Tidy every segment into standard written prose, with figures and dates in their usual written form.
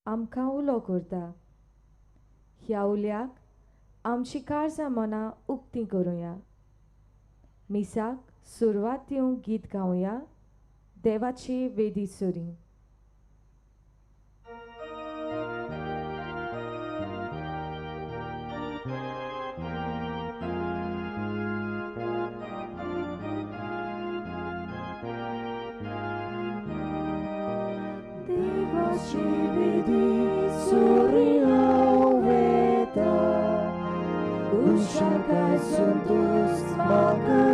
आमकां उलो करता. ह्या उल्याक आमची काळजां मनां उक्तीं करुया. मिसाक सुरवात दिवंक गीत गावया देवाची वेदी सुरी. Devaci vedi surrioveta, usciarcai suntus macaditolia.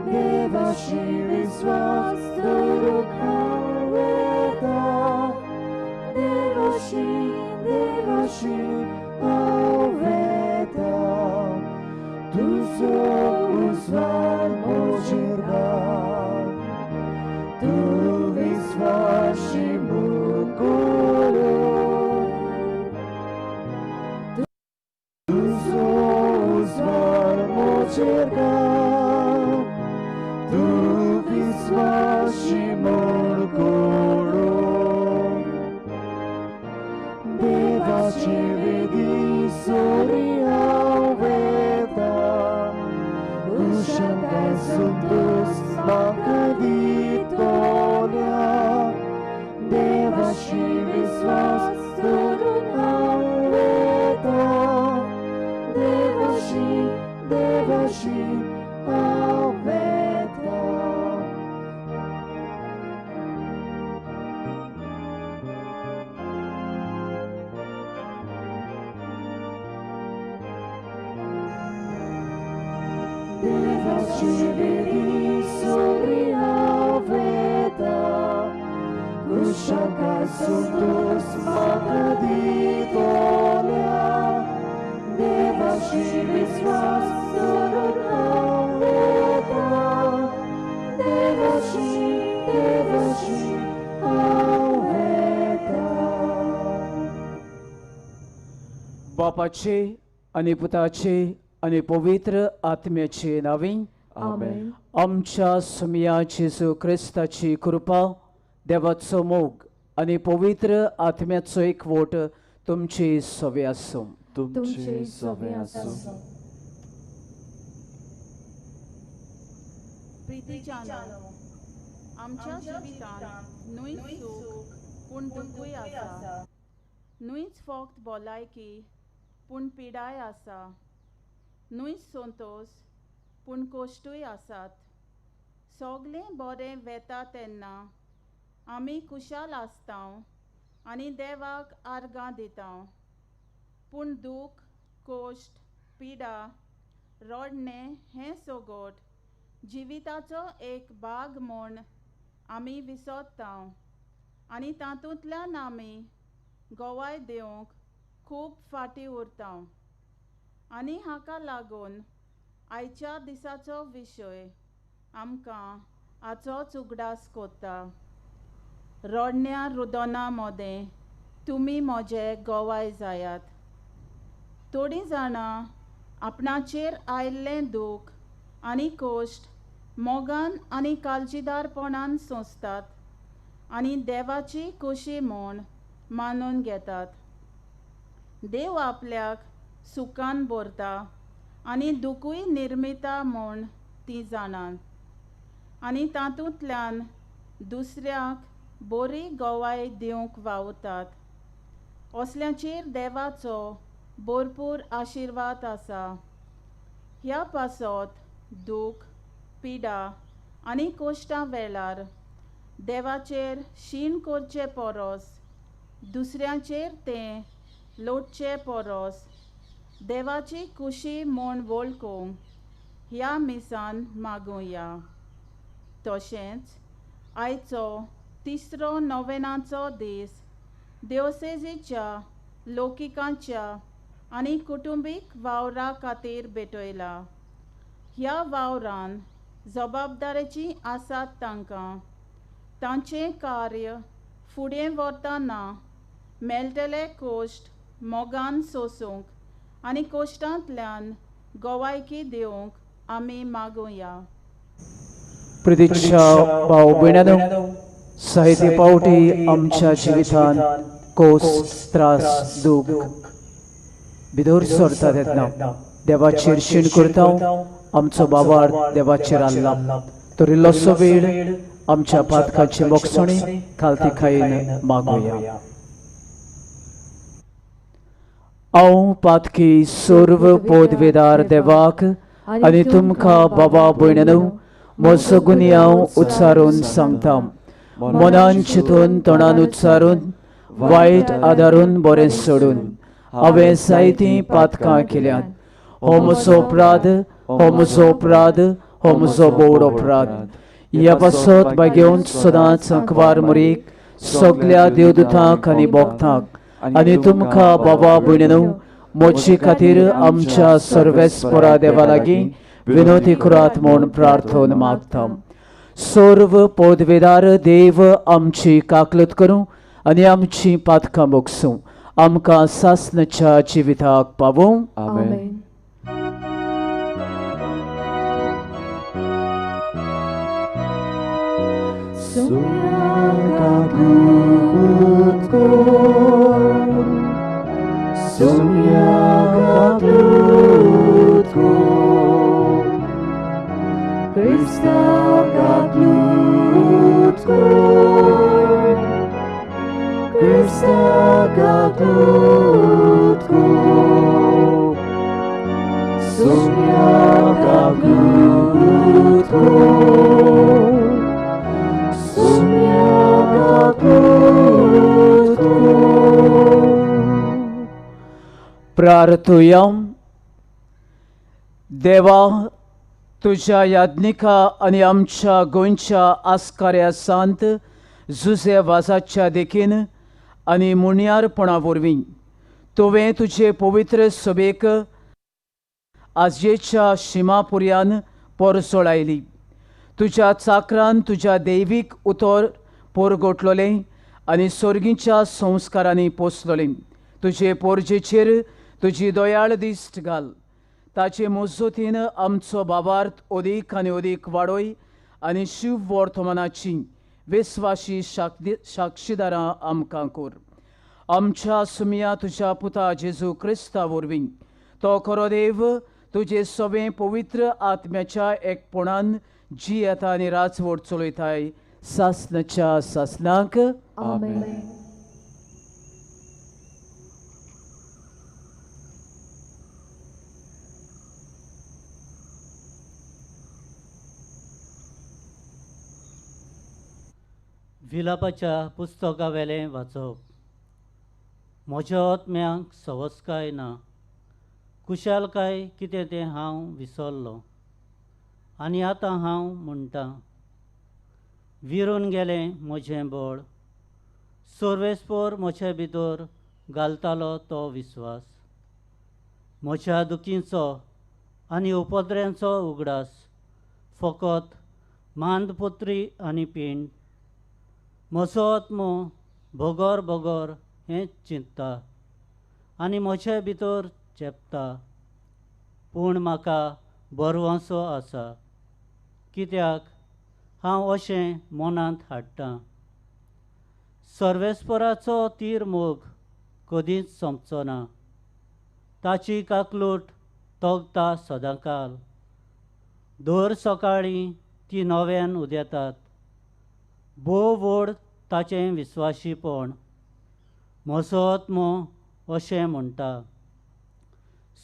Devaci viswas durukaveta, Devaci, Devaci aveta, tu so usvar mojirgar. Tu visvashi mukuru, tu sosvar mocherga, tu visvashi mukuru. Devaci vedi surriaveta, ushankai suntus makaditolia. Devaci visvas durunaveta, Devaci, Devaci aveta. Devaci vedi surriaveta, usciarcai suntus macaditolia. Devaci visvas durunaveta, Devaci, Devaci aveta. बापाचे आणि पुताचे आणि पवित्र आत्म्याचे नावे. आमेन. आमच्या सुमिया जेजू ख्रिस्ताची कृपा, देवाचो मोग आणि पवित्र आत्म्याचो एकवट तुमचे सवे आसूं. तुमचे सवे आसूं. प्रितीच्यानो आमच्या जिवितांत न्हूय सूख पूण दुखूय आसा. न्हूयच फक्त भलायकी पूण पिडाय आसा. न्हूय संतोश पूण कोश्टूय आसात. सगळें बरें वेता तेन्ना आमी खुशाल आसतां आनी देवाक आर्गां दितां. पूण दूख, कोश्ट, पिडा, रडणें हें सोगोट जिविताचो एक भाग म्हूण आमी विसरतां आनी तातूंतल्यान आमी गोवाय दिवंक खूब फाटीं उरतां. आनी हाका लागून आयच्या दिसाचो विशय आमकां हाचोच उगडास कोत्ता. रडण्या रुदना मदें तुमी म्हजे गोवाय जायात. थोडीं जाणां आपणाचेर आयिल्लें दूख आनी कोश्ट मोगान आनी काळजीदारपणान सोंसतात आनी देवाची खोशी म्हूण मानून घेतात. देव आपल्याक सुखान भरता आनी दुखूय निर्मिता म्हूण तीं जाणात आनी तातूंतल्यान दुसऱ्याक बरी गोवाय दिवंक वावुरतात. असल्यांचेर देवाचो भरपूर आशिर्वाद आसा. ह्या पासत दूख, पिडा आनी कोश्टां वेळार देवाचेर शीण करचे परस दुसऱ्यांचेर तें लोटचे परस देवाची खुशी म्हूण वळखूंक ह्या मिसान मागुया. तशेंच आयचो तिसरो नोवेनाचो दीस दिवसेजीच्या लौकिकांच्या आनी कुटुंबीक वावरा खातीर भेटयला. ह्या वावरान जबाबदारेची आसात तांकां तांचें कार्य फुडें व्हरतना मेळटले कोश्ट मोगान सोसूंक आनी कोश्टांतल्यान गोवायकी दिवंक आमी मागुया. प्रतीक्षा भाव भयणांनो, साहित्य पावटी आमच्या जिवितान कोस त्रास दूख भितर सरता तेन्ना देवाचेर शीण करता आमचो बाबार देवाचेर आल्ला तर इल्लोसो वेळ आमच्या पातकाची मोगसणी खालती खाईन मागुया. हांव पातकी सर्व पदवेदार देवाक आनी तुमकां बाबा भयणीनो म्हजो गुन्हे हांव उच्चारून सांगता. मनान चिंतून तोंडान उच्चारून वायट आदारून बरें सोडून हांवें जायतीं पातकां केल्यात. हो म्हजो अपराध, हो म्हजो अपराध, हो म्हजो बोड अपराध. ह्या पासत बागेवन सदांच अखबार मुरीक सगल्या देवदूतांक आनी भोगतांक आनी तुमकां बाबा भयणीनो मोची खातीर आमच्या सर्वेस्परा देवा लागीं विनोती करात म्हूण प्रार्थन मागता. सर्व पदवेदार देव आमची काकलत करूं आनी आमची पातकां मोगसूं आमकां सासणाच्या जिविताक पावूं. आमेन. प्रार्थुया. देवा, तुझ्या याज्ञिका आनी आमच्या गोंयच्या आस्काऱ्या सांत जुजे वाजाच्या देखीन आनी मुण्यारपणा वरवीं तुवें तुजे पवित्र सभेक आजयेच्या शिमापुर्यान परसोळायली. तुज्या चाकरान तुज्या दैवीक उतर पोरगोटलोलें आनी सर्गीच्या संस्कारांनी पोसलोलें. तुजे पोरजेचेर तुजी दयाळ दिश्ट घाल. ताचे मजतीन आमचो बाबार्थ अदीक आनी अदीक वाडोय आनी शिव वर्तमानाची विस्वाशी साक्षीदारां आमकां कर. आमच्या सुमिया तुज्या पुता जेजू क्रिस्ता वरवीं तो खरो देव तुजे सवें पवित्र आत्म्याच्या एकपणान जी येता आनी राजवट चलयताय सासणाच्या सासणाक. आमेन. विलापाच्या पुस्तका वेलें वाचप. म्हज्या आत्म्याक सवस्काय ना, कुशालकाय कितें तें हांव विसरलो आनी आतां हांव म्हणटां विरून गेलें म्हजें बळ. सर्वेस्पर म्हजे भितर घालतालो तो विस्वास. म्हज्या दुखींचो आनी उपद्र्यांचो उगडास फकत मांदपुत्री आनी पिंड. म्हजो आत्मो भोगोर भोगोर हें चिंतता आनी म्हजे भितर चेपता. पूण म्हाका बरवसो आसा, कित्याक हांव अशें मनांत हाडटां. सर्वेस्पराचो तीर मोग कधीच सोंपचो ना. ताची काकलूट तोगता सदांकाल. दर सकाळीं ती नव्यान उदेतात. भोव व्हड ताचें विस्वाशीपण. म्हजो आत्मो अशें म्हणटा,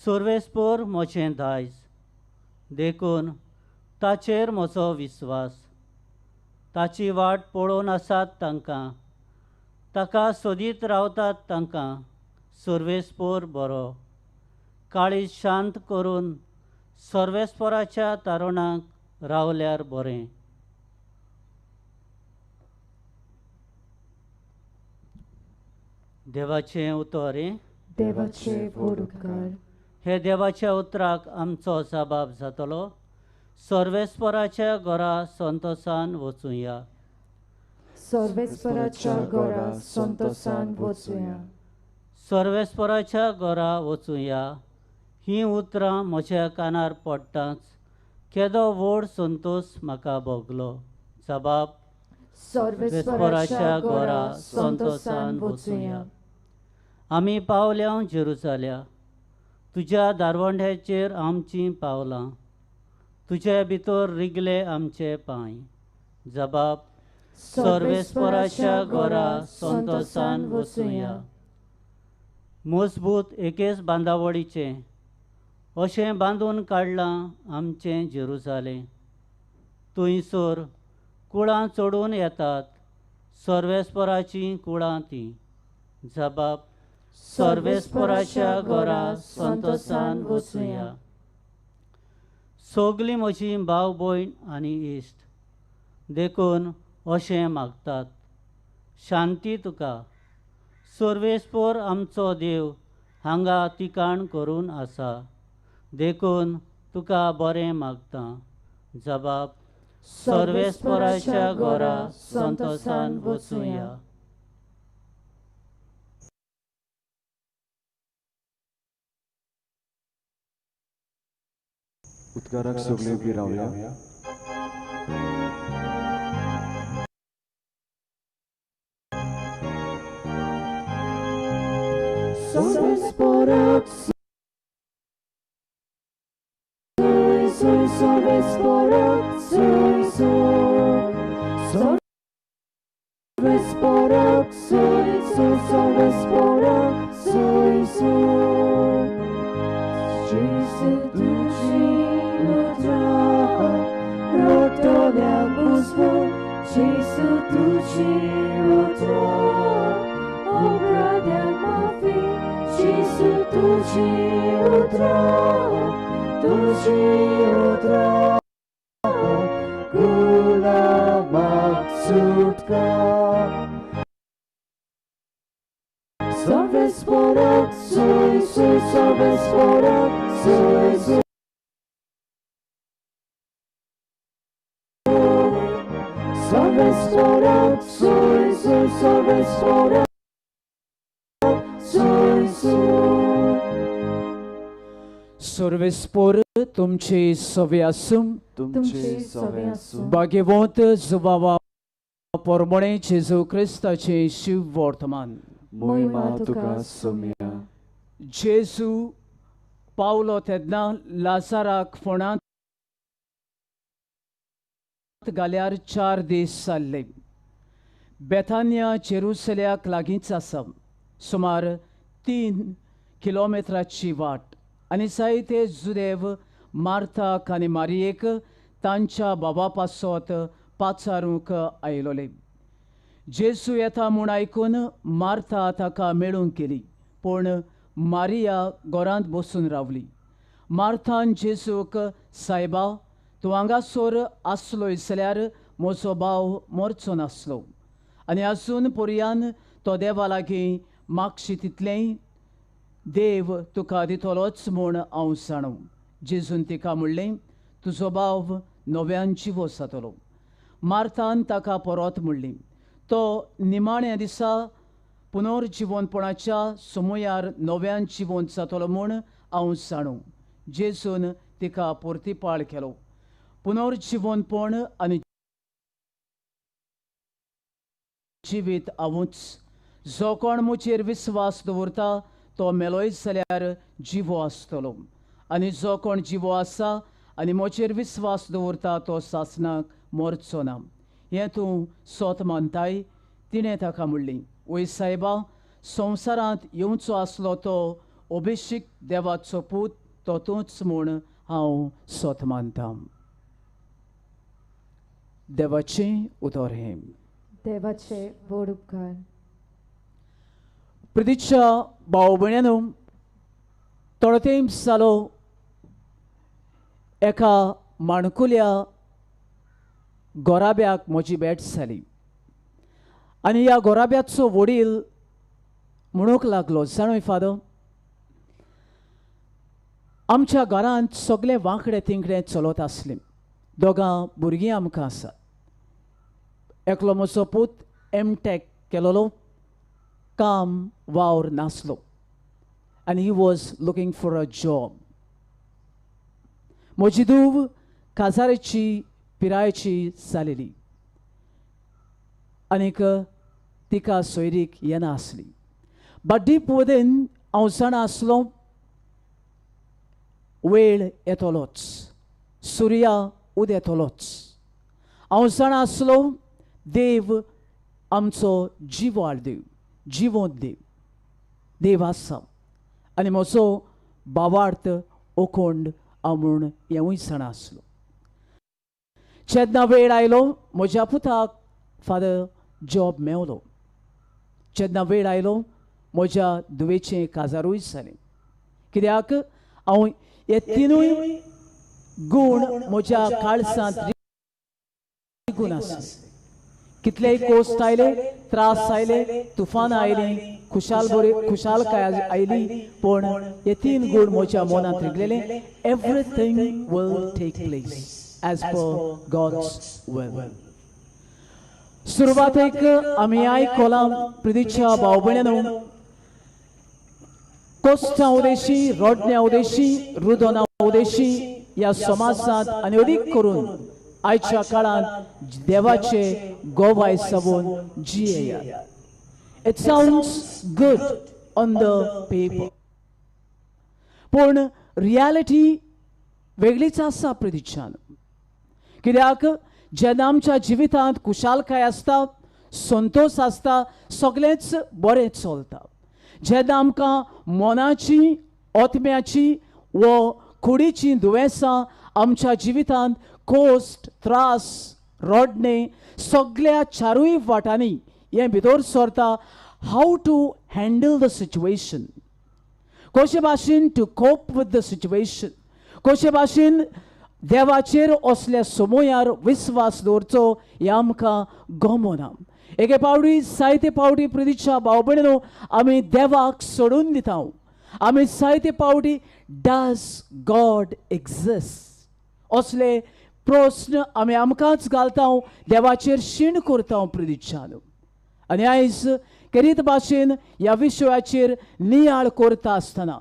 सर्वेस्पर म्हजें दायज. देखून ताचेर म्हजो विस्वास. ताची वाट पळोवन आसात तांकां, ताका सोदीत रावतात तांकां सर्वेस्पर बरो. काळीज शांत करून सर्वेस्पराच्या तारुणाक रावल्यार बरें. देवाचें उतर. देवाचे व्हड उपकार. हे देवाच्या उतराक आमचो जबाब जातलो. सर्वेस्पराच्या घरा संतोशान वचुया. सर्वेस्पराच्या घरा संतोशान वचुया. सर्वेस्पराच्या घरा वचुया. हीं उतरां म्हज्या कानार पडटाच केदो व्हड संतोश म्हाका भोगलो. जबाब. सर्वेस्पराच्या घरा संतोषान वचूया. आमी पावल्या जेरुसाल्या, तुज्या दारवंड्याचेर आमची पावलां, तुजे भितर रिगले आमचे पांय. जबाब: सर्वेस्पराच्या घरा संतोषान वचूया. मजबूत एकेच बांदावळीचें अशें बांदून काडलां आमचें जेरुसालेम. थंयसर कुळां चडून येतात, सर्वेस्पराचीं कुळां तीं. जबाब: सर्वेस्पराच्या घरा संतोषान वचूया. सगलीं म्हजीं भाव भयण आनी इश्ट देखून अशें मागतात. शांती तुका. सर्वेस्पर आमचो देव हांगा तिकाण करून आसा, देखून तुका बरें मागता. जबाब: सर्वेस्पराच्या घरा संतोषान वचूया. उद्गाराक सगळे उबी रावया. Sorvesporak, soy, soy, sorvesporak, soy, soy. Sorvesporak, soy, soy, sorvesporak, soy, soy. Jezu duši utra, rotolia Gospod, Jezu duši utra, obradia mafi, Jezu duši utra, gula maksutka. Sorvesporak, soy, soy, sorvesporak, soy, soy. Sorvesporak, soy, soy, sorvesporak, soy, soy. सर्वेस्पर तुमचे सवे आसूं. तुमचे सवे आसूं. भाग्यवंत जुवावा परमणे जेजू क्रिस्ताचे शिव वर्तमान. महिमा तुका सोम्या. जेजू पावलो तेन्ना लाजाराक फोंडांत घाल्यार 4 दीस जाल्ले. बेथानिया जेरुसल्याक लागींच आसा, सुमार 3 किलोमिटराची वाट. आनी जायते जुदेव मार्थाक आनी मारयेक तांच्या बाबा पासत पाचारूंक आयलोले. जेजू येता म्हूण आयकून मार्था ताका मेळूंक गेली, पूण मारिया घरांत बसून रावली. मार्थान जेजूक, सायबा, तूं हांगासर आसलोय जाल्यार म्हजो भाव मरचो नासलो. आनी आजून पर्यान तो देवा लागीं मागशी तितलें देव तुका दितलोच म्हूण हांव जाणो. जेजून तिका म्हणलें, तुजो भाव नव्यान जिवो जातलो. मार्थान ताका परत म्हणलें, तो निमाण्या दिसा पुनर्जिवनपणाच्या समयार नव्यान जिवंत जातलो म्हूण हांव जाणो. जेजून तिका परतीपाळ केलो. पुनर्जिवनपण आनी जिवीत हांवूच. जो कोण म्हजेर विस्वास दवरता तो मेलोय जाल्यार जिवो आसतलो, आनी जो कोण जिवो आसा आनी म्हजेर विस्वास दवरता तो सासनाक मरचो ना. हें तूं सोत मानताय? तिणें ताका म्हणलें, वय सायबा, संवसारांत येवचो आसलो तो अभिषेक देवाचो पूत तो तूंच म्हूण हांव सोत मानतां. देवाचें उतर हें. देवाचे व्हड उपकार. प्रितीच्या भाव भयण्यांनो, थोडो तेंप जालो एका माणकुल्या गोराब्याक म्हजी भेट जाली. आनी ह्या गोराब्याचो वडील म्हणूंक लागलो, जाणोय फादर, आमच्या घरांत सगळे वांकडे तिंकडे चलत आसलें. 2 भुरगीं आमकां आसात. एकलो म्हजो पूत M.Tech केलोलो, काम वावर नासलो, आनी he was looking for a job. म्हजी धूव काजारेची पिरायेची जालेली. आनीक तिका सोयरीक येना आसली. बट डीप विदीन हांव जाणा आसलो वेळ येतलोच, सुर्या उद येतलोच. हांव जाणा आसलो देव आमचो जिवाळ देव, जिवंत देव, देव आसा आनी म्हजो भावार्थ ओकोंड हांव म्हूण हेंवूय जाणा आसलो. जेन्ना वेळ आयलो म्हज्या पुताक फादर जॉब मेवलो. जेन्ना वेळ आयलो म्हज्या दुवेचें काजारूय जालें. कित्याक हांव हे तिनूय गूण म्हज्या काळजांत रिगून आसले. कितलेय कोस्ट आयले, त्रास आयले, तुफान आयली, खुशालकाय आयली, पण हे तीन गूण म्हज्या मनांत रिगलेले. Everything will take place as per God's will. सुरवातेक आमी आयकलां प्रितीच्या भाव भयणांनो, कोस्टां उदेशी, रोडण्या उदेशी, रुदोना उदेशी ह्या समाजांत आनी अदीक करून आयच्या काळांत देवाचे गोवाय सावन जियेया. It sounds good on the paper, पूण रियालिटी वेगळीच आसा प्रितीच्यान. कित्याक जेन्ना आमच्या जिवितांत खुशालकाय आसता, संतोष आसता, सगळेंच बरें चलता. जेन्ना आमकां मनाची, आत्म्याची व कुडीची दुयेंसां आमच्या जिवितांत, कोस्ट, त्रास, रोडणे सगळ्या चारूय वाटांनी हे भितर सरता. How to handle the situation, कशे भाशेन to cope with the situation, कशे भाशेन देवाचेर असल्या समयार विस्वास दवरचो हें आमकां गमना. एके पावटी जायते पावटी प्रितीच्या भाव भयणीनो आमी देवाक सोडून दिता. आमी जायते पावटी डज गॉड एक्झिस्ट असले प्रश्न आमी आमकांच घालता, देवाचेर शीण करता प्रितीच्यान. आनी आयज केरीत भाशेन ह्या विशयाचेर नियाळ करता आसतना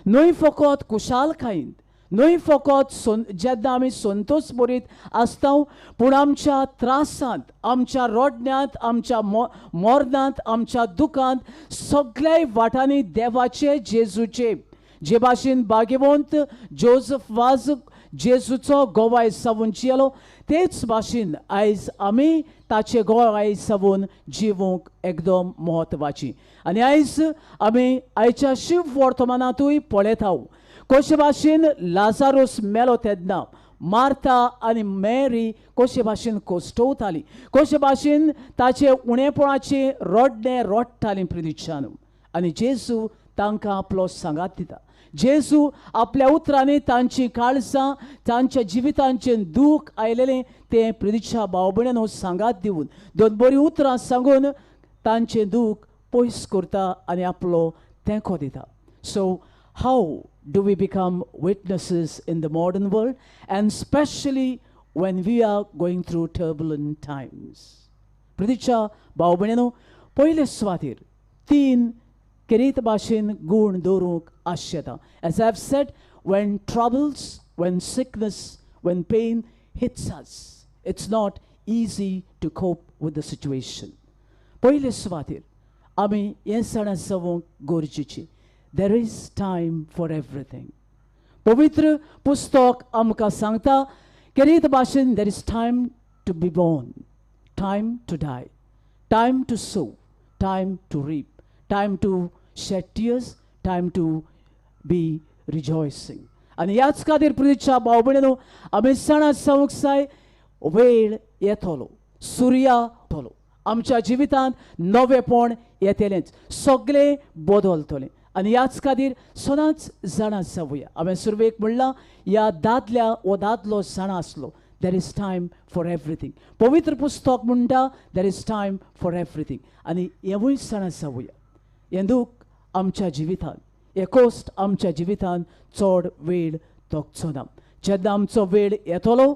न्हय फकत खुशालकायेंत, न्हय फकत जेन्ना आमी संतोश भरीत आसता, पूण आमच्या त्रासांत, आमच्या रोडण्यांत, आमच्या मरणांत, आमच्या दुखांत सगळ्या वाटांनी देवाचे, जेजूचे, जे भाशेन भाग्यवंत जोझफ वाज जेजूचो गोवाय सावन जियेलो, तेच भाशेन आयज आमी ताचे गोवाय सावन जिवूंक एकदम म्हत्वाची. आनी आयज आमी आयच्या शिव वर्तमानांतूय पळयता कशे भाशेन लाजारूस मेलो तेन्ना मार्था आनी मेरी कशे भाशेन कोश्टवताली, कशे भाशेन ताचे उणेपणाचे रोडणे रोडटाली प्रितीच्यान. आनी जेजू तांकां आपलो सांगात दिता. जेजू आपल्या उतरांनी तांची काळजां, तांच्या जिवितांचें दूख आयलेलें तें प्रितीच्या भाव भयणांनो सांगात दिवन, दोन बरीं उतरां सांगून तांचें दूख पयस करता आनी आपलो तेंको दिता. So how do we become witnesses in the modern world, and especially when we are going through turbulent times? प्रितीच्या भाव भयणांनो, पयले सुवातेर तीन केरीत भाशेन गूण दवरूंक आसता. As I've said, when troubles, when sickness, when pain hits us, it's not easy to cope with the situation. पयले सुवातेर आमी हें जाणा जावंक गरजेची. There is time for everything. पवित्र पुस्तक आमकां सांगता केरीत भाशेन there is time to be born, time to die, time to sow, time to reap, time to shed tears, time to be rejoicing. आनी ह्याच खातीर प्रितीच्या भाव भयणांनो आमी जाणा जावंक जाय वेळ येतलो, सुर्या येतलो, आमच्या जिवितांत नवेपण येतलेंच, सगळें बदलतलें. आनी ह्याच खातीर सदांच जाणा जावया. हांवें सुरवेक म्हणलां ह्या दादल्या वो दादलो जाणा आसलो. देर इज टायम फॉर एवरीथींग. पवित्र पुस्तक म्हणटा देर इज टायम फॉर एवरीथींग. आनी हेंवूय जाणा जावया. हें दूख आमच्या जिवितांत, हे कोस्ट आमच्या जिवितांत चड वेळ तोगचो ना. जेन्ना आमचो वेळ येतलो,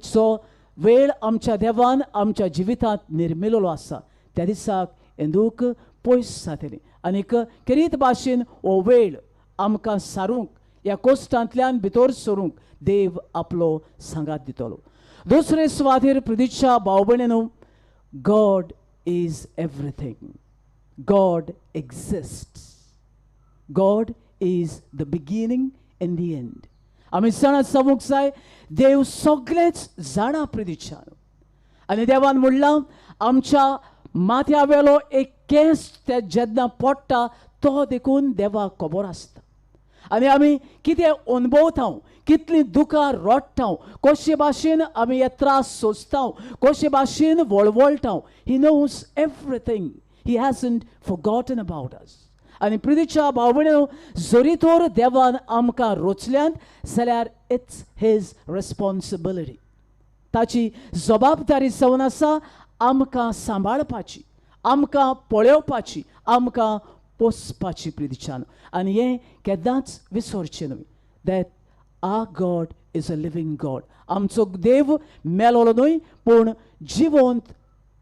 जो वेळ आमच्या देवान आमच्या जिवितांत निर्मिलेलो आसा, त्या दिसाक हें दूख पयस जातलें. आनीक केरीत भाशेन हो वेळ आमकां सारूंक, ह्या कोस्टांतल्यान भितर सरूंक देव आपलो सांगात दितलो. दुसरे सुवातेर प्रितीच्या भाव भयणांनो, God is everything. God exists. God is the beginning and the end. आमी जाणा समूक जाय देव सगळेच जाणा प्रिदिच्यान. आनी देवान म्हणलां आमच्या माथ्या वेलो एक केस ते जेन्ना पडटा तो देखून देवाक खबर आसता. आनी आमी कितें अनुभवता कितलीं दुखां रडटा कशे भाशेन आमी हे त्रास सोंसता कशे भाशेन वळवळटा he knows everything. He hasn't forgotten about us. आनी प्रितीच्या भाव भयणो जरी तर देवान आमकां रोचल्यात जाल्यार इट्स हीज रेस्पॉन्सिबिलिटी. ताची जबाबदारी जावन आसा आमकां सांबाळपाची आमकां पळोवपाची आमकां पोसपाची प्रितीच्यान. आनी हें केन्नाच विसरचें न्हय that our god is a living god. आमचो देव मेलोलो न्हय पूण जिवंत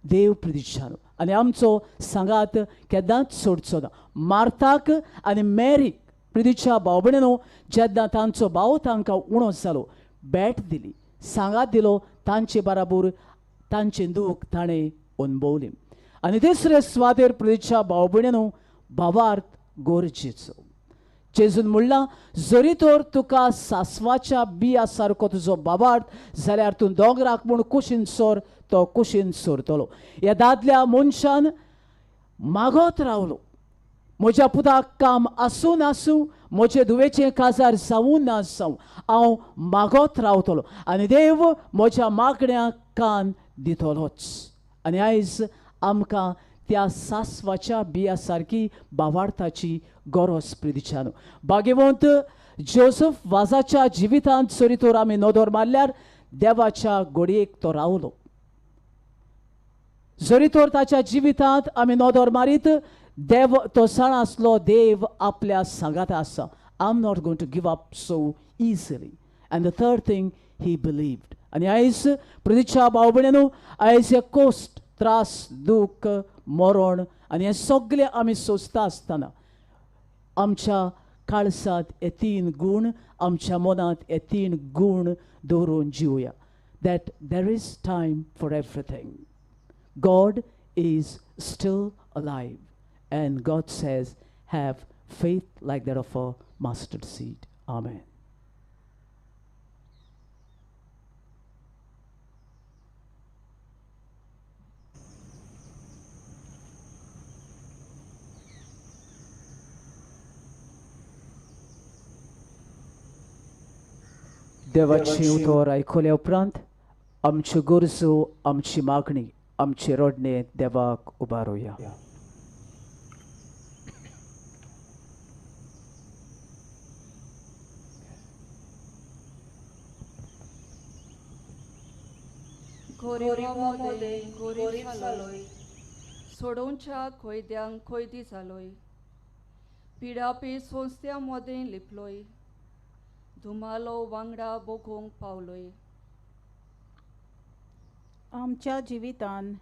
देव प्रितीच्यान. आनी आमचो सांगात केन्नाच सोडचो ना. मार्थाक आनी मेरीक प्रितीच्या भाव भयणीनो जेन्ना तांचो भाव तांकां उणो जालो भेट दिली सांगात दिलो तांचे बराबर तांचें दूख ताणें अनुभवलें. आनी तिसरे सुवातेर प्रितीच्या भाव भयणीनो भावार्थ गरजेचो. जेजून म्हणलां जरी तर तुका सासवाच्या बिया सारको तुजो भावार्थ जाल्यार तूं दोंगराक म्हूण कुशीन सोर तो कुशीन सोरतलो. ह्या दादल्या मनशान मागत रावलो म्हज्या पुताक काम आसूं नासूं म्हजे धुवेचें काजार जावूं ना जावं हांव मागत रावतलो आनी देव म्हज्या मागण्याक कान दितलोच. आनी आयज आमकां त्या सासवाच्या बिया सारकी भावार्थाची गरज प्रितीच्यान. भाग्यवंत जोसेफ वाजाच्या जिवितांत जरी तर आमी नदर मारल्यार देवाच्या घडयेक तो रावलो. जरी तर ताच्या जिवितांत आमी नदर मारीत देव तो जाणासलो देव आपल्या सांगात आसा. I am not going to give up so easily. And the third thing he believed. आनी आयज प्रितीच्या भाव भयणीनो आयज हे कोस्ट त्रास दूख मरण आनी हें सगळें आमी सोंसता आसतना आमच्या काळसांत हे 3 गूण आमच्या मनांत हे 3 गूण दवरून जिवया. That there is time for everything. God is still alive. And God says, have faith like that of a mustard seed. Amen. देवाची उतर आयकल्या उपरांत आमच्यो गरजो आमची मागणी आमचे रडणे देवाक उबारुया. गोरिबामध्ये गोरीब जालोय सोडोवच्या खोयद्यांक खोयदी जालोय पिडापी सोंस्त्या मोदें लिपलोय धुमालो वांगडा बोगोंक पावलोय. आमच्या जिवितान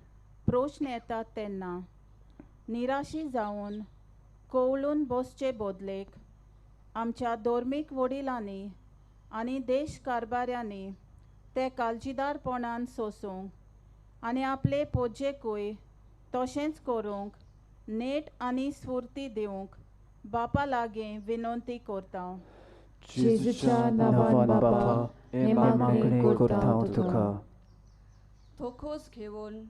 प्रश्न येतात तेन्ना निराशी जावन कवळून बसचे बदलेक आमच्या धर्मीक वडिलांनी आनी देश कारभाऱ्यांनी ते काळजीदारपणान सोसूंक आनी आपले पोजेकूय तशेंच करूंक नेट आनी स्फूर्ती दिवंक बापा लागीं विनंती करता. जेजूच्या नांवान बापा हे मागणे करता हांव तुका. थोकोस घेवन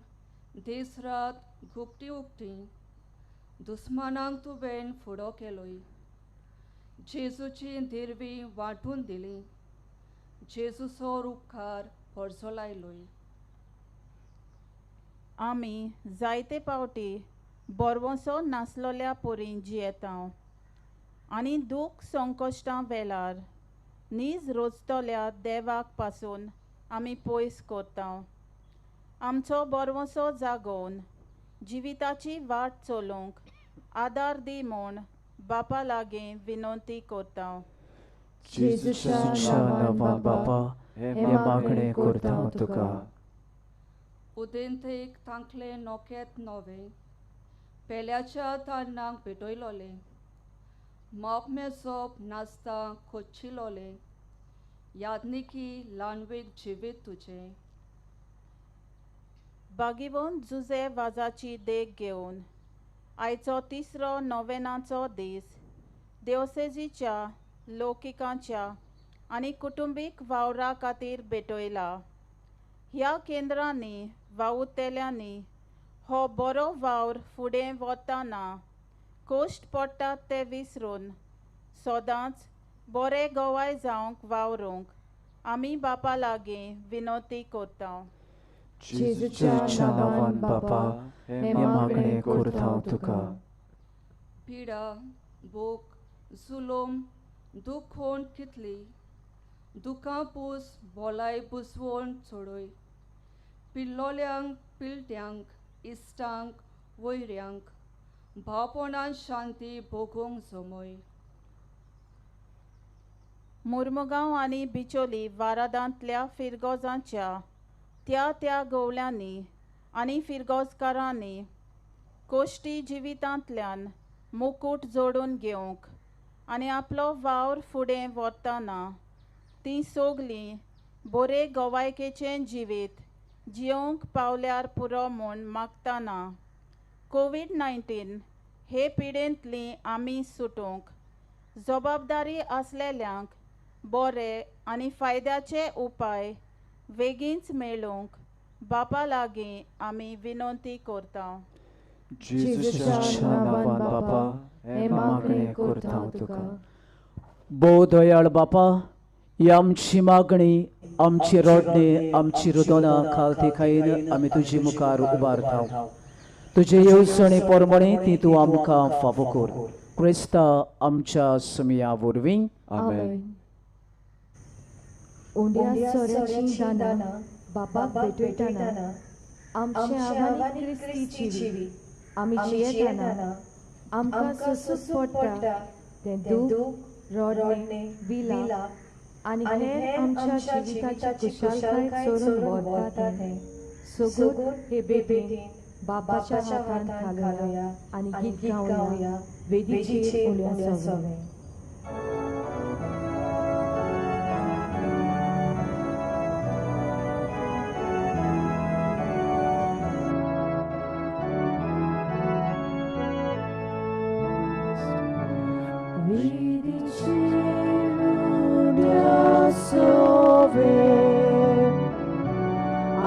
दीस रात घुपटी उपटी दुस्मानांक तुवें फुडो केलोय. जेजूची दिरवी वांटून दिली जेजूचो उपकार परसो लायलोय. आमी जायते पावटी बरवसो नासलोल्या पोरीं जियेता आनी दूख संकश्टां वेळार नीज रोजतल्या देवाक पासून आमी पयस करता. आमचो बरवसो जागोवन जिविताची वाट चलोवंक आदार दी म्हूण बापा लागीं विनंती करता. जेजूच्या नांवान बापा हे मागणे करता हांव तुका. उदेंतेक तांकले नोकेत नवे पेल्याच्या तान्नाक पेटयलोले मोप मेजोप नाचता खोच्चिलोले यादनिकी ल्हानवेक जिवीत तुजें. बागीवन जुजे वाजाची देख घेवन आयचो तिसरो नोवेनाचो दीस देवसेजीच्या लौकिकांच्या आनी कुटुंबीक वावरा खातीर भेटयला. ह्या केंद्रांनी वावुरतेल्यांनी हो बरो वावर फुडें वतना कोश्ट पडटात ते विसरून सदांच बरे गोवाय जावंक वावरूंक आमी बापा लागीं विनोती करता. जेजूच्या नांवान बापा हे मागणें करता हांव तुका. पिडा भूक जुलोम दूख होवन कितली दुखां पूस भोलाय बुसवून चोडय पिल्लोल्यांक पिलट्यांक इश्टांक वैऱ्यांक भावपणान शांती भोगूंक जमय. मुर्मुगांव आनी बिचोली वारादांतल्या फिरगोजांच्या त्या गवळ्यांनी आनी फिरगोजकारांनी कोश्टी जिवितांतल्यान मुकूट जोडून घेवंक आनी आपलो वावर फुडें व्हरतना तीं सोगलीं बरे गोवायकेचें जिवीत जियोंक पावल्यार पुरो म्हूण मागतना कोविड-19 हे पिडेंतलीं आमी सुटूंक जबाबदारी आसलेल्यांक बरे आनी फायद्याचे उपाय बेगीनच मेळूंक बापा लागीं आमी विनोती करता. जेजूच्या नांवान बापा हे मागणें करता हांव तुका. भोव दयाळ बापा, ही आमची मागणी, आमची रोडणी, आमची रुदोनां खालती खाईन आमी तुजे मुखार उबारता. तुजे येवसणी पोरमणी ती तूं आमकां फावो कर. क्रिस्ता आमच्या सुमया वरवीं. आमेन. उंड्या सोऱ्याची दाना बापाक भेटयतना आमचे आव्हानी क्रिस्तीची जिवी आमी जियेतना आमकां सोसूस पडटा तें दूख रोडणे बिला आनी हेर आमच्या जिविताची कुशलकाय चोरून व्हरता तें सगळें हे बेबेन बापाच्या हातांत घालुया आनी गीत गावया वेदीचेर उलया सगळें.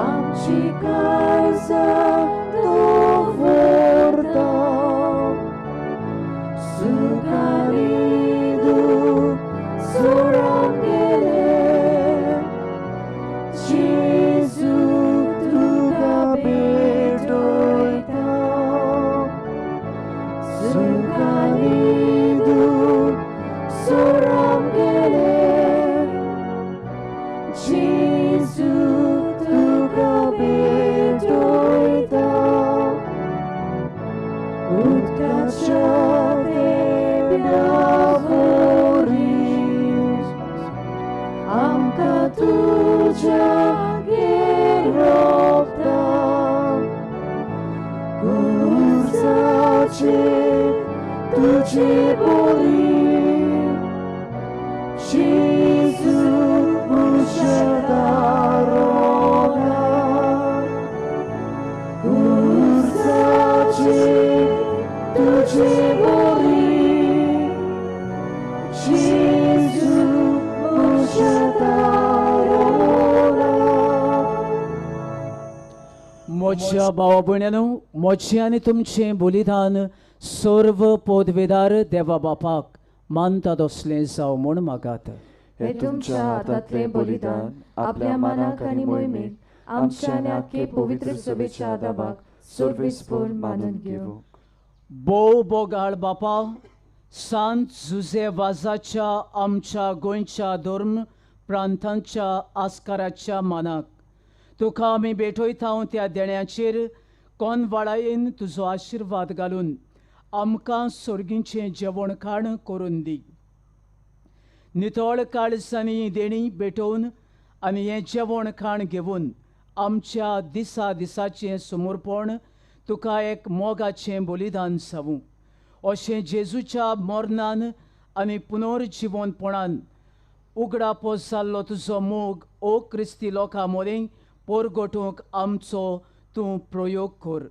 आमची काळजा तो व्हरता सुखारी दूख सोडून गेले जेजू तुका भेटयता सुखारी दूख सोडून गेले जेजू तुका भेटयता उदकाच्या देवळावरीं आमकां तुज्या घेरता उर्जाचेर तुजी बोरी जेजू म्हज्या दारोना उर्जाचेर तुजी बोरी जेजू म्हज्या दारोना. मोच्या भावा भयण्यांनो, मोचें आनी तुमचें बलिदान सर्व पदवेदार देवा बापाक मानता तसलें जावं म्हूण मागात. हे तुमच्या हातांतलें बलिदान आपल्या मनाक आनी मोहिमेक आमच्या आनी आख्खे पवित्र सभेच्या आदाबाक सर्वेस्पर मानून घेवं. भोव बोगाळ बापा, सांत जुजे वाजाच्या आमच्या गोंयच्या धर्म प्रांतांच्या आस्काराच्या मानाक तुका आमी भेटयता त्या देण्याचेर कोनवाळायेन तुजो आशिर्वाद घालून आमकां सर्गीचें जेवण खाण करून दी. नितळ काळजांनी देणी भेटोवन आनी हें जेवण खाण घेवन आमच्या दिसा दिसाचें समर्पण तुका एक मोगाचें बलिदान जावूं अशें जेजूच्या मरणान आनी पुनर्जिवनपणान उगडापो जाल्लो तुजो मोग ओ क्रिस्ती लोकां मोरें परगटूंक आमचो तूं प्रयोग कर.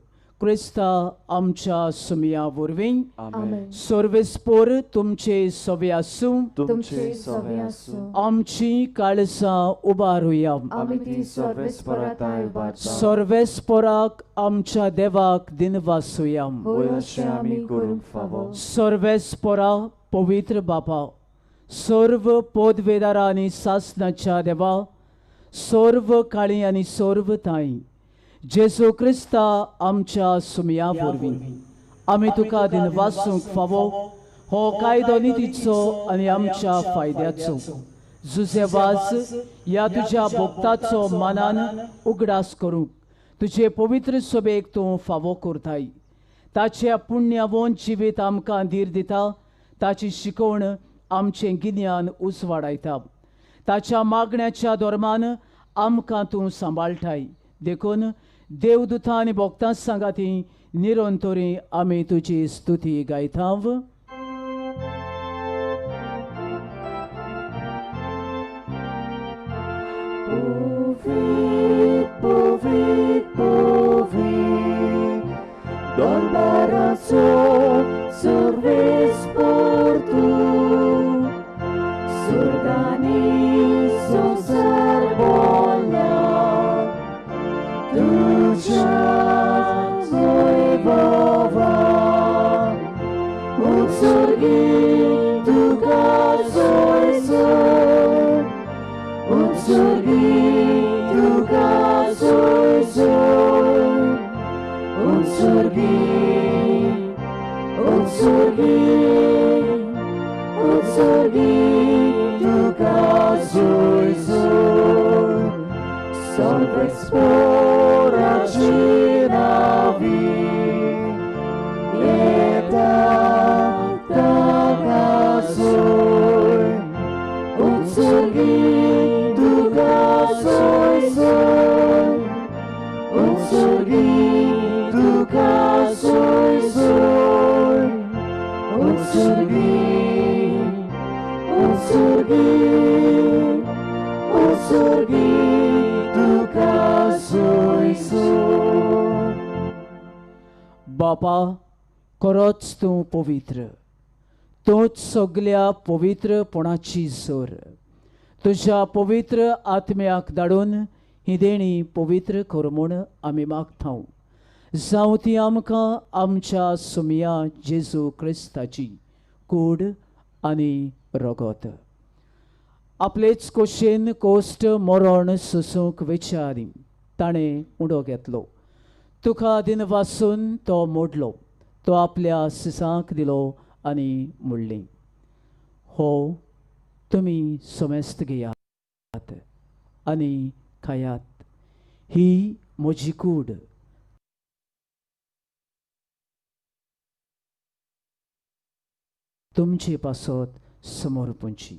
क्रिस्ता आमच्या सुमया वरवीं आमेन. सर्वेस्पोर तुमचे सवे आसूं. तुमचे सवे आसूं. आमची काळजां उबारुया. आमी ती सर्वेस्पराताय उबारता. सर्वेस्पोराक आमच्या देवाक दिनवासुया. होय अशें आमी करूंक फावो. सर्वेस्पोरा पवित्र बापा, सर्व पदवेदारा आनी सासणाच्या देवा, सर्व काळी आनी सर्व ताई, जेजू क्रिस्ता आमच्या सुमया वरवीं आमी तुका दिनवासूंक फावो हो कायदो नितीचो आनी आमच्या फायद्याचो जुजेवाज ह्या तुज्या भक्ताचो मानान उगडास करूंक तुजे पवित्र सभेक तूं फावो करताय. ताचे पुण्यवंत जिवीत आमकां धीर दिता. ताची शिकवण आमचें गिन्यान उजवाडायता. ताच्या मागण्याच्या धर्मान आमकां तूं सांबाळटाय. देखून देवदूतां आनी भक्तां सांगाती निरंतरी आमी तुजी स्तुती गायताव. Povit, povit, povit, Dolbarazo, survespor tu, surgani sosar bolla, tuja voivova, utsurgi tuga soisor, utsurgi tuga soisor, utsurgi, utsurgi, utsurgi tuga soisor, salvespora cinavi, eta tagasoi, utsurgi tuga soisor, utsurgi tuga soisor, utsurgi, utsurgi, utsurgi tuga soisor. बापा, खरोच तूं पवित्र. तूंच सगळ्या पवित्रपणाची जोर. तुज्या पवित्र आत्म्याक धाडून ही देणी पवित्र कर म्हूण आमी मागता. जावं ती आमकां आमच्या सुमया जेजू क्रिस्ताची कूड आनी रगत. आपलेच कोशेन कोश्ट मरण सोसूंक विचारी ताणें उडो घेतलो. तुका दिनवासून तो मोडलो. तो आपल्या सिसांक दिलो आनी मुडली. हो तुमी सोमेस्त घेयात आनी खायात. ही म्हजी कूड. तुमचे पासत समर्पणची.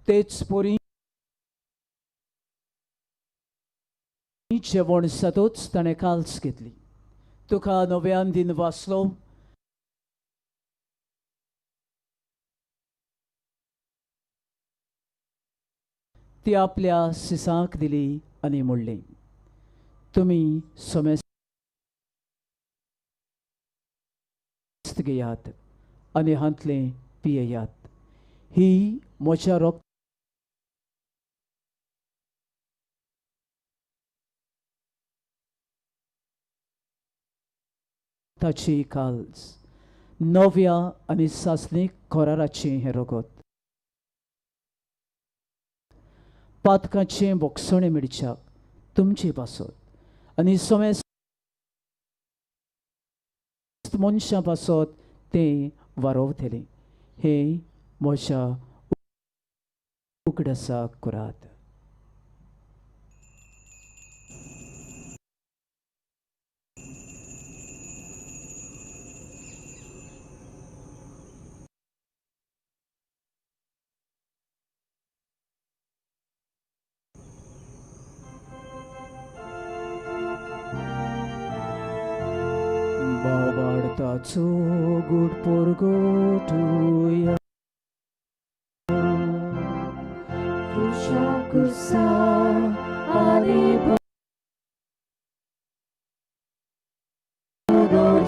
तेच पोरी जेवण जातूच ताणें काल्स घेतली. तुका नव्यान दिन वाचलो. ती आपल्या सिसांक दिली आनी म्हणली, तुमी सोमेस्त घेयात आनी हांतलें पियेयात. ही म्हज्या ताची काल्स नव्या आनी सासणीक कराराचें हें रगत. पातकाचें बोगसणें मिरच्याक तुमचे पासत आनी सोमेस्त मनशां पासत तें वारोवतलें. हें म्हज्या उगडासाक करात. देवाचो गूड पोरगो तुया तुझ्या कुसा आरे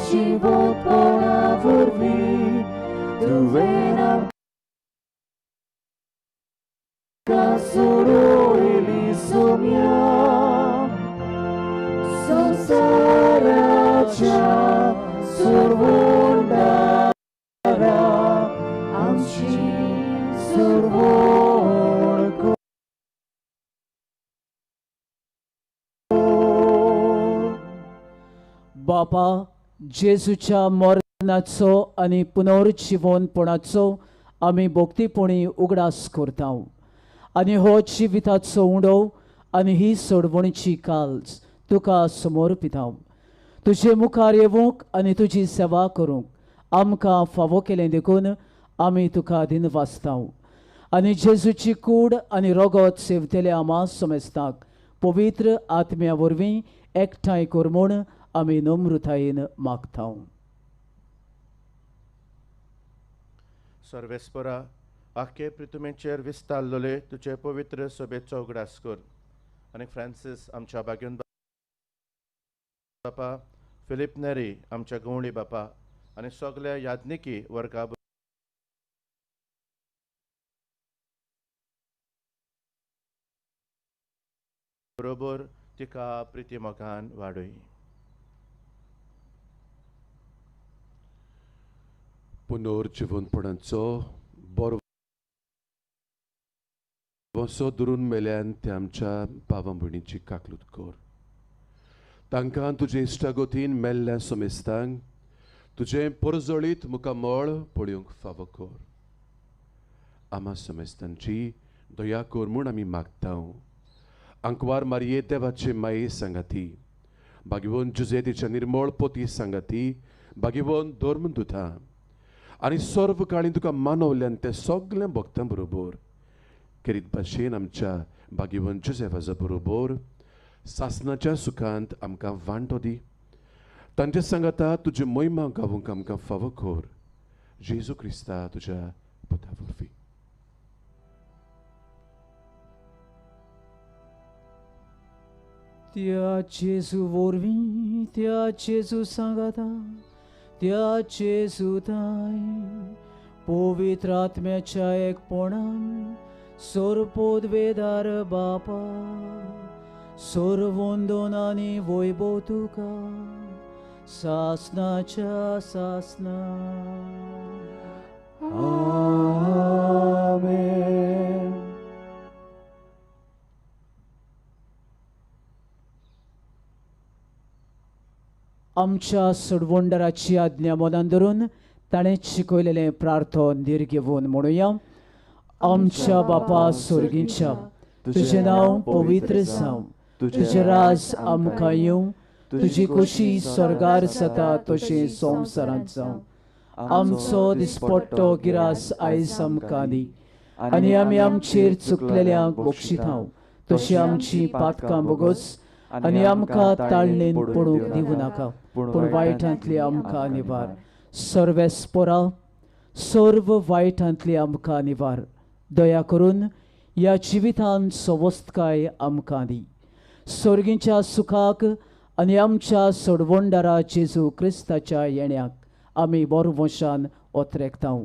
životpona vorví, tuve nám kasoro ili somia, samsaracha survondara, amchi survonko. बापा जेजूच्या मरणाचो आनी पुनर्जीवनपणाचो आमी भोक्तीपणी उगडास करता आनी हो जिविताचो उंडो आनी ही सोडवणीची काल्ज तुका समर्पिता. तुजे मुखार येवंक आनी तुजी सेवा करूंक आमकां फावो केलें देखून आमी तुका दिनवासता आनी जेजूची कूड आनी रगत सेवतेल्या आमा समेस्ताक पवित्र आत्म्या वरवीं एकठांय कर म्हूण आमी नम्रतायेन मागता. सर्वेस्परा आख्खे पृथ्वीचेर विस्तारलोले तुजे पवित्र सोबेचो उगडास कर आनी फ्रांसीस आमच्या बागेन बापा, फिलिप नेरी आमच्या गवळी बापा आनी सगळ्या याज्ञिकी वर्गा बरोबर तिका प्रिती मोगान वाडय. पुनर्जीवनपणाचो बरो वसो दुरून मेल्यान ते आमच्या भावा भयणीची काकलूत कर. तांकां तुजे इश्टागोतीन मेल्ल्या समेस्तांक तुजें परजळीत मुखामळ पळोवंक फावो कर. आमा समेस्तांची दया कर म्हूण आमी मागता. अंकवार मारये देवाचे माये सांगाती, भागिवोन जुजे तिच्या निर्मळ पोती सांगाती, भागिवोन धर्मदुता आनी सर्व काळी तुका मानवल्यान ते सगळ्या भक्तां बरोबर खेरीत भाशेन आमच्या भागिवंत जुजेफाजा बरोबर सासणाच्या सुखांत आमकां वांटो दी. तांचे सांगाता तुजी महिमा गावूंक आमकां फावो कर. जेजू क्रिस्ता तुज्या पुता वरवीं. त्या जेजू वरवीं त्या जेजू सांगाता त्या जेजू ताई पवित्र आत्म्याच्या एकपणान सोरपोदवेदार बापा सोरवंदनांनी वैभव तुका सासनाच्या सासना. आमेन. आमच्या सोडवंडराची आज्ञा मनान धरून ताणें शिकयलेलें प्रार्थन धीर घेवन म्हणुया. आमच्या बापा स्वर्गीच्या तुजें नांव पवित्र जावं, तुजें राज आमकां येवं, तुजी खोशी स्वर्गार जाता तशें संवसारांत जावं. आमचो दिसपट्टो गिरास आयज आमकां दी आनी आमी आमचेर चुकलेल्यांक बक्षिता तशी आमची पातकां बोगोस आनी आमकां ताळणेन पडूंक दिवं नाका पूण वायटांतली आमकां निवार. सर्वेस्परा सर्व वायटांतली आमकां निवार. दया करून ह्या जिवितांत सवस्तकाय आमकां दी. स्वर्गीच्या सुखाक आनी आमच्या सोडवंडारा जेजू क्रिस्ताच्या येण्याक आमी बरोवशान ओतरेकता.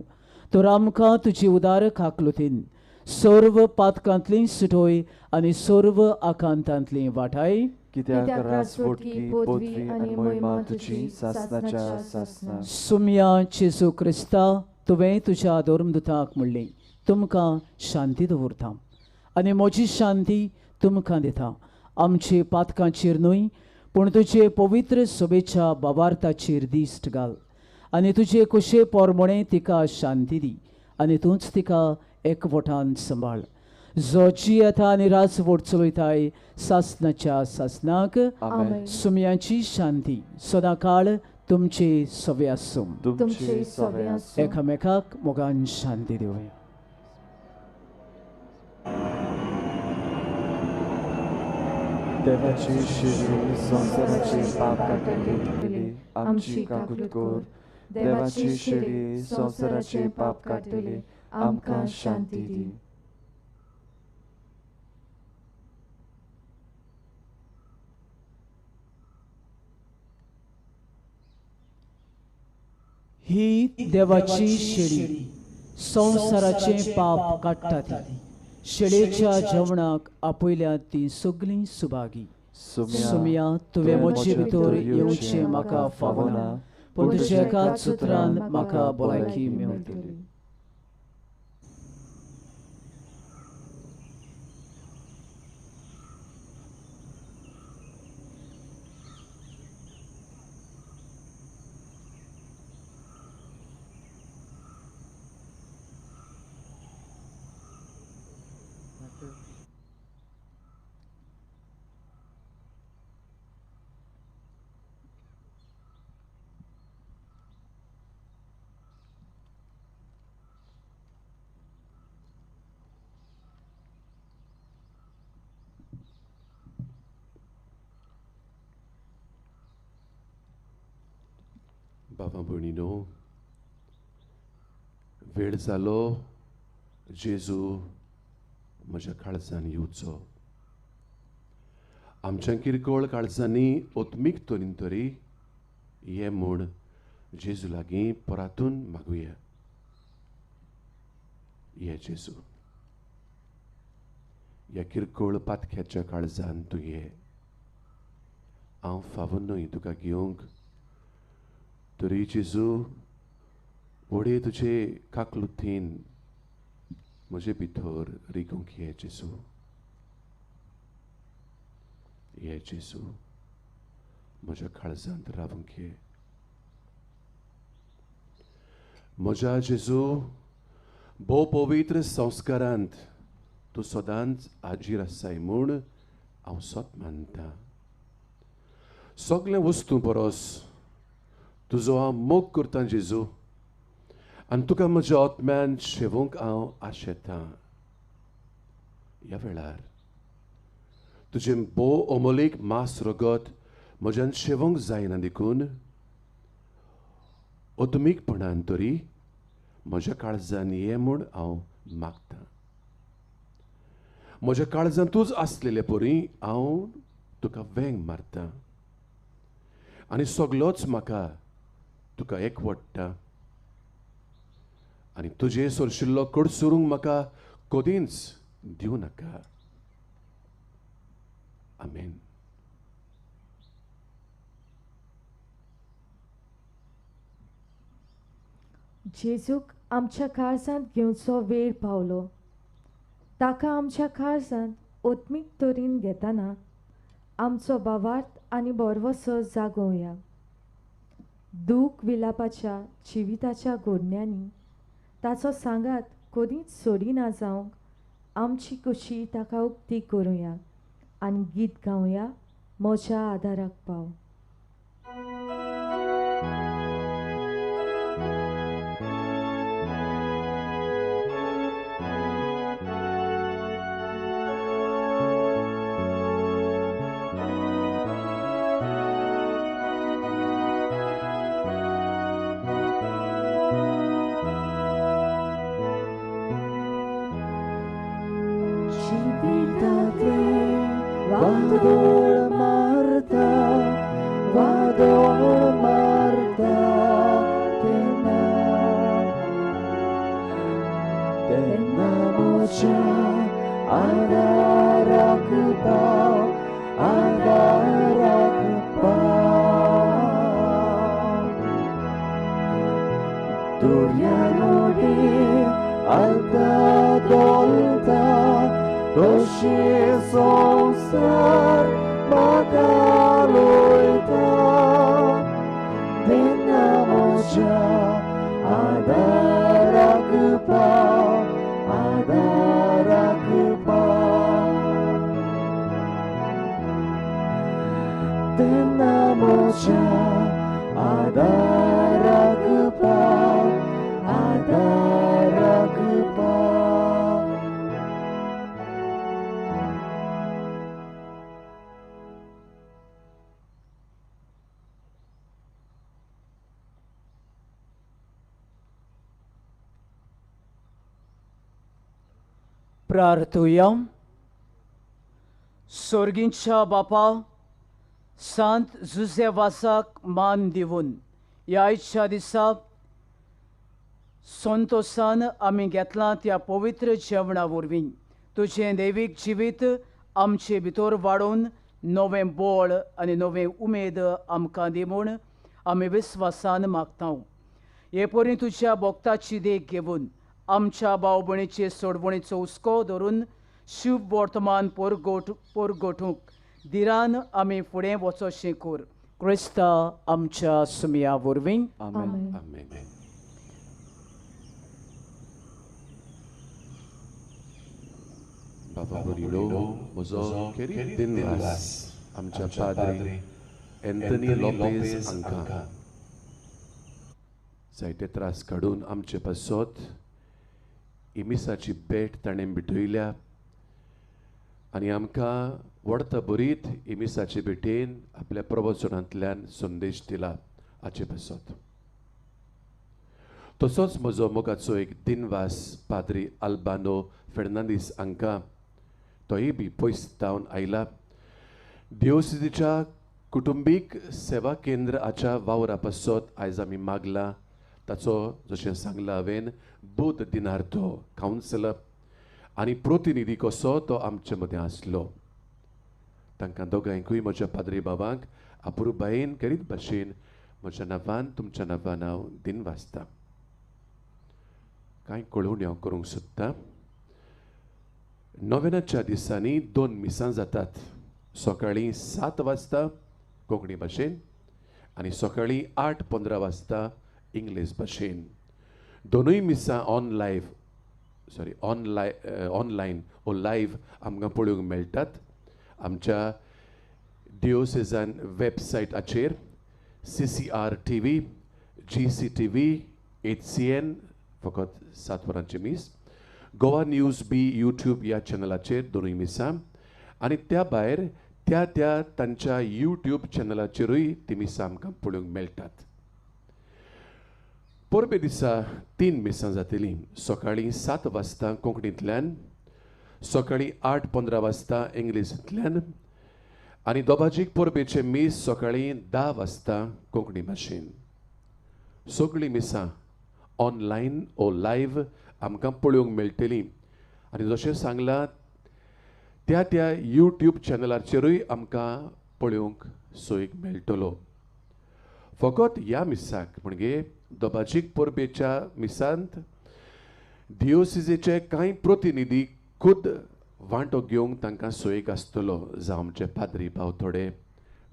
तर आमकां तुजी उदार काकलुतीन सर्व पातकांतली सुटोय आनी सर्व आकांतांतली वाटाय. कित्याक राजवटकी पदवी आनी महिमा तुजी सासनाच्या सासना. सुम्या जेजू क्रिस्ता तुवें तुज्या धर्मदुताक म्हणलें तुमकां शांती दवरता आनी म्हजी शांती तुमकां दिता. आमचे पातकांचेर न्हय पूण तुजे पवित्र सोबेच्या बाबार्थाचेर दिश्ट घाल आनी तुजे कुशे पोरमणे तिका शांती दी आनी तूंच तिका एकवटान सांबाळ. जो जी येता आनी राजवट चलयताय सासनाच्या सासनाक. सुम्यांची शांती सदां काळ तुमचे सवे आसूं. तुमचे सवे आसूं. एकामेकाक मोगान शांती दिवया. देवाची शिरी संसाराची पाप काटली आमची काकूत कर. देवाची शिडी संवसाराचे पाप काडटली आमकां शांती दी. ही देवाची शेळी संवसाराचे पाप काडटा ती. शेळेच्या जेवणाक आपयल्यात ती सगळीं सुभागी. सुमिया तुवें म्हजे भितर येवचें म्हाका फावना, पूण तुज्या एकाच सुत्रान म्हाका भलायकी मेळटली. भावां भयणीनो, वेळ जालो जेजू म्हज्या काळजान येवचो. आमच्या किरकोळ काळजांनी ओत्मीक तरेन तरी हे म्हूण जेजू लागीं परातून मागुया. ये जेजू, ह्या किरकोळ पातक्याच्या काळजान तूं ये. हांव फावो न्हय तुका घेवंक, तरी जेजू व्हडे तुजे काकलुतीन म्हजे भितर रिगूंक ये जेजू. ये जेजू, म्हज्या काळजांत रावूंक ये. म्हज्या जेजू भोव पवित्र संस्कारांत तूं सदांच हाजीर आसाय म्हूण हांव सोत मानतां. सगळे वस्तू परस तुजो हांव मोग करतां जेजू, आनी तुका म्हज्या आत्म्यान शेवूंक हांव आशेतां. ह्या वेळार तुजें भोव अमोलीक मास रगत म्हज्यान शेवूंक जायना देखून ओतमीकपणान तरी म्हज्या काळजान ये म्हूण हांव मागतां. म्हज्या काळजान तूंच आसलेले परी हांव तुका वेंग मारतां आनी सगळोच म्हाका तुका एकवडटा. आनी तुजे सरशिल्लो कडसुरूंक म्हाका कदींच दिवं नाका. आमेन. जेजूक आमच्या काळजांत घेवचो वेळ पावलो. ताका आमच्या काळजांत ओत्मीक तरेन घेतना आमचो भावार्थ आनी बरवसो जागोवया. दूख विलापाच्या जिविताच्या घोडण्यांनी ताचो सांगात कदींच सोडिना जावंक आमची खोशी ताका उक्ती करुया आनी गीत गावया म्हज्या आदाराक पाव. वादळ मारता, वादळ मारता तेन्ना, तेन्ना म्हज्या आदाराक पाव, आदाराक पाव. दुर्या रोडे आलता दोलता तोशे संसार म्हाका लोयता. तेन्ना म्हज्या आदाराक पाव, आदाराक पाव. तेन्ना म्हज्या आदाराक पाव, आदाराक पाव. प्रार्थुया. सोर्गींच्या बापा, सांत जुझेवासाक मान दिवन ह्या आयच्या दिसा संतोषान आमी घेतलां त्या पवित्र जेवणा वरवीं तुजें दैवीक जिवीत आमचे भितर वाडोवन नवें बळ आनी नवें उमेद आमकां दी म्हूण आमी विस्वासान मागता. हे परी तुज्या भक्ताची देख घेवन आमच्या भाव भयणीचे सोडवणीचो हुस्को धरून शुभ वर्तमान पोरगोठूंक दिरान आमी फुडें वचोशें कर. क्रिस्ता आमच्या सुमया वरवीं. आमेन. आमेन. बाबा बरिडो म्हजो केरीत दिनवास आमच्या पाद्री एंथनी लोपेज हांकां जायते त्रास काडून आमचे पासत इमिसाची भेट ताणें भिटयल्या आनी आमकां व्हडता बरीत इमिसाचे भेटेन आपल्या प्रवचनांतल्यान संदेश दिला हाचे पासत. तसोच म्हजो मोगाचो एक दिनवास पाद्री आल्बानो फेर्नांदीस हांकां तोय बी पयस जावन आयला. दिओसिसीच्या कुटुंबीक सेवा केंद्र हाच्या वावरा पासत आयज आमी मागला. ताचो जशें सांगलां हांवें बुध दिनार्थ कावन्सिलर आनी प्रतिनिधी कसो तो आमचे मदें आसलो. तांकां दोगांयकूय म्हज्या पाद्री बाबांक अपुरबायेन करीत भाशेन म्हज्या नांवान तुमच्या नांवान हांव दिनवासतां. कांय कळोवणी हांव करूंक सोदतां. नोवेनाच्या दिसांनी 2 मिसां जातात. सकाळीं 7 वाजता कोंकणी भाशेन आनी सकाळीं 8:15 वाजता इंग्लीश भाशेन. दोनूय मिसां ऑनलायन ओ लायव्ह आमकां पळोवंक मेळटात आमच्या डिओसेजान वेबसायटाचेर. CCR TV, GCTV, HCN फकत 7 वरांचे मीस, गोवा न्यूज बी यूट्यूब ह्या चॅनलाचेर दोनूय मिसां आनी त्या भायर त्या तांच्या यूट्यूब चॅनलाचेरूय ती मिसां आमकां पळोवंक मेळटात. परबे दिसा 3 मिसां जातलीं. सकाळीं 7 वाजता कोंकणींतल्यान, सकाळीं 8:15 वाजता इंग्लिशींतल्यान आनी दोबाजीक परबेचे मीस सकाळीं 10 वाजता कोंकणी भाशेन. सगळीं मिसां ऑनलायन ओ लायव्ह आमकां पळोवंक मेळटलीं आनी जशें सांगलां त्या यूट्यूब चॅनलाचेरूय आमकां पळोवंक सोयीक मेळटलो. फकत ह्या मिसाक म्हणजे दोबाजीक परबेच्या मिसांत डिओसिसीचे कांय प्रतिनिधी खुद वांटो घेवंक तांकां सोयीक आसतलो जावं आमचे पाद्री भाव थोडे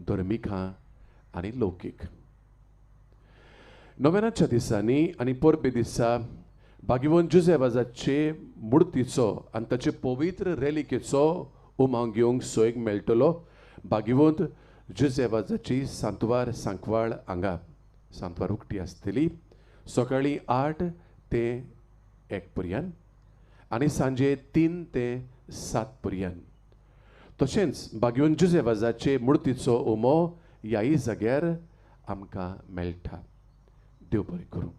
धर्मिकां आनी लौकीक. नोवेनाच्या दिसांनी आनी परबे दिसा भागिवंत जुझेवाजाचे मुर्तीचो आनी ताचे पवित्र रेलिकेचो उमाव घेवंक सोयीक मेळटलो. भागिवंत जुझेवाजाची सांतवार सांकवाळ हांगा सांतवार उक्ती आसतली सकाळीं 8 ते 1 पर्यंत आनी सांजे 3 ते 7 पर्यंत. तशेंच भागिवंत जुझेवाजाचे मुर्तीचो उमो ह्याय जाग्यार आमकां मेळटा. देव बरें करूं.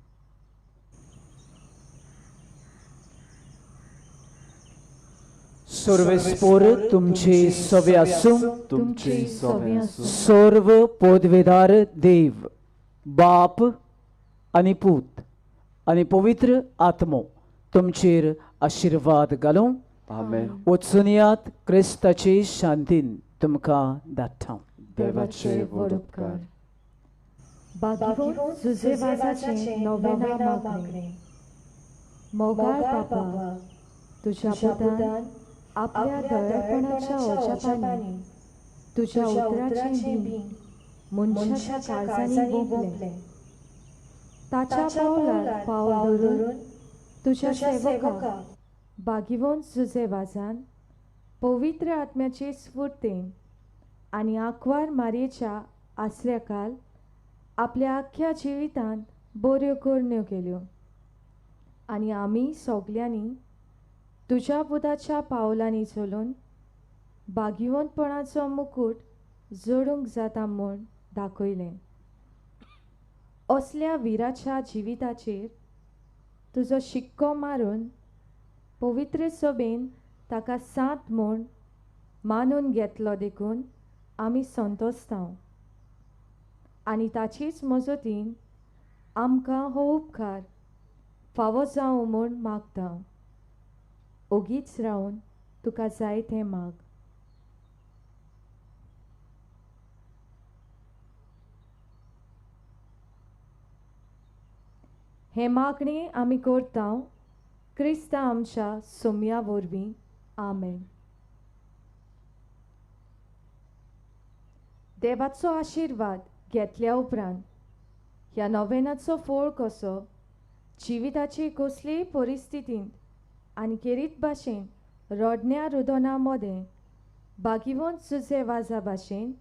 सर्वेस्पोर तुमचे सवे आसूं. तुमचे सवे आसूं. सर्व पदवेदार देव बाप आनी पूत आनी पवित्र आत्मो तुमचेर आशिर्वाद घालूं. आमेन. वचून यात क्रिस्ताचे शांतीन तुमकां धाडटा. देवाचे व्हड उपकार. भागिवंत जुझेवाजाचे नोवेना मागणे. मोगाळ बाबा, तुझ्या पुतान आपल्या दयाळपणाच्या ओझ्यापानी तुझ्या उतराचे बीं मनशाच्या काळजांनी भोगले. ताच्या पावलार पावल धरून तुझ्या सेवका भागिवंत जुझेवाजान पवित्र आत्म्याचे स्फूर्तेन आनी आंकवार मारयेच्या आसल्या काल आपल्या आख्या जिवितांत बऱ्यो करण्यो केल्यो आनी आमी सगल्यांनी तुज्या पुताच्या पावलांनी चलून भागिवंतपणाचो मुकूट जोडूंक जाता म्हूण दाखयलें. असल्या विराच्या जिविताचेर तुजो शिक्को मारून पवित्र सभेन ताका सांत म्हूण मानून घेतलो देखून आमी संतोसतांव आनी ताचीच मजतीन आमकां हो उपकार फावो जावं म्हूण मागता. ओगीच रावन तुका जाय तें माग. हे मागणी आमी करता क्रिस्ता आमच्या सोम्या वरवीं. आमेन. देवाचो आशिर्वाद घेतल्या उपरांत ह्या नोवेनाचो फळ कसो जिविताची कसलीय परिस्थितींत आनी खेरीत भाशेन रडण्या रुदोना मदें बागिवंत झुजे वाजा भाशेन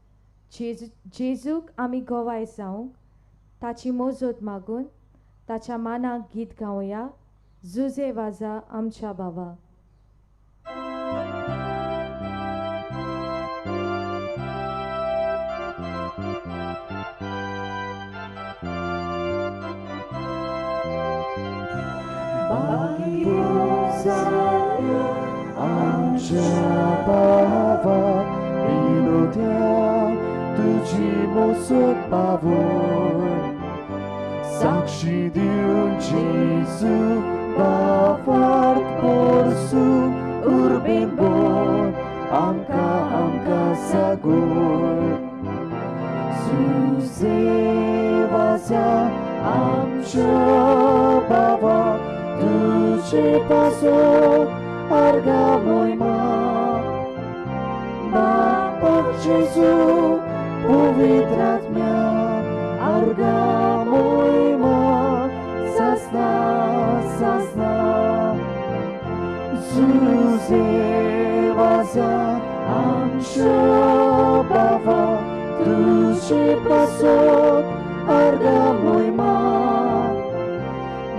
जेजूक आमी गोवाय जावंक ताची मोजत मागून ताच्या मानाक गीत गावया. झुजे वाजा आमच्या बाबा. आमच्या बाबा विनोद्या तुझी मोसत पावोय साक्षी दिवन जेजू बावार्थ पोरसू उर्बेन बोर आमकां सागोय झुजे वाजा आमच्या बाबा तुझे पासो अर्गा मोयमा बापाक जेजू पवित्र आत्म्या अर्गा मोयमा सासना सासना झुजे वाजा आमच्या बाबा तुझे पासो अर्गा मोयमा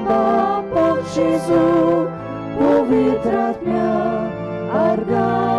बापाक जेजू पवित्र आत्म्या अर्गा